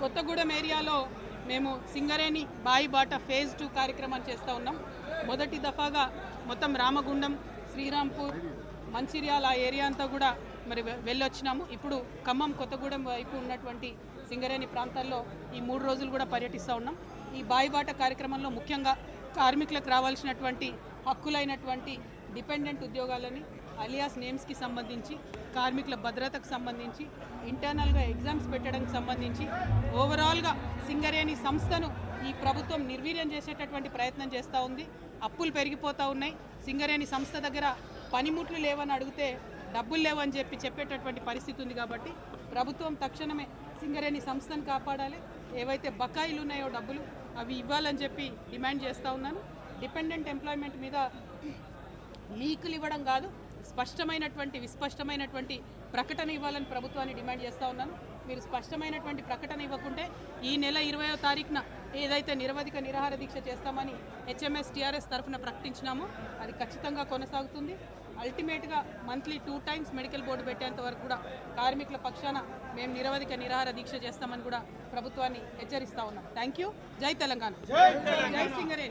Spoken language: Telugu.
కొత్తగూడెం ఏరియాలో మేము సింగరేణి బాయిబాట ఫేజ్ 2 కార్యక్రమాన్ని చేస్తూ ఉన్నాం. మొదటి దఫాగా మొత్తం రామగుండం, శ్రీరాంపూర్, మంచిర్యాల ఆ ఏరియా అంతా కూడా మరి వెళ్ళొచ్చినాము. ఇప్పుడు ఖమ్మం, కొత్తగూడెం వైపు ఉన్నటువంటి సింగరేణి ప్రాంతాల్లో ఈ 3 రోజులు కూడా పర్యటిస్తూ ఉన్నాం. ఈ బాయిబాట కార్యక్రమంలో ముఖ్యంగా కార్మికులకు రావాల్సినటువంటి హక్కులైనటువంటి డిపెండెంట్ ఉద్యోగాలని, అలియాస్ నేమ్స్కి సంబంధించి, కార్మికుల భద్రతకు సంబంధించి, ఇంటర్నల్గా ఎగ్జామ్స్ పెట్టడానికి సంబంధించి ఓవరాల్గా సింగరేణి సంస్థను ఈ ప్రభుత్వం నిర్వీర్యం చేసేటటువంటి ప్రయత్నం చేస్తూ ఉంది. అప్పులు పెరిగిపోతూ ఉన్నాయి. సింగరేణి సంస్థ దగ్గర పనిముట్లు లేవని అడిగితే డబ్బులు లేవని చెప్పేటటువంటి పరిస్థితి ఉంది. కాబట్టి ప్రభుత్వం తక్షణమే సింగరేణి సంస్థను కాపాడాలి. ఏవైతే బకాయిలు ఉన్నాయో డబ్బులు అవి ఇవ్వాలని చెప్పి డిమాండ్ చేస్తూ ఉన్నాను. డిపెండెంట్ ఎంప్లాయ్మెంట్ మీద లీకులు ఇవ్వడం కాదు, స్పష్టమైనటువంటి విస్పష్టమైనటువంటి ప్రకటన ఇవ్వాలని ప్రభుత్వాన్ని డిమాండ్ చేస్తూ ఉన్నాను. మీరు స్పష్టమైనటువంటి ప్రకటన ఇవ్వకుంటే ఈ నెల 20వ తారీఖున ఏదైతే నిరవధిక నిరాహార దీక్ష చేస్తామని హెచ్ఎంఎస్ టీఆర్ఎస్ తరఫున ప్రకటించినామో అది ఖచ్చితంగా కొనసాగుతుంది. అల్టిమేట్గా మంత్లీ 2 టైమ్స్ మెడికల్ బోర్డు పెట్టేంత వరకు కూడా కార్మికుల పక్షాన మేము నిరవధిక నిరాహార దీక్ష చేస్తామని కూడా ప్రభుత్వాన్ని హెచ్చరిస్తూ ఉన్నాం. Thank you. జై తెలంగాణ, జై సింగరేణి.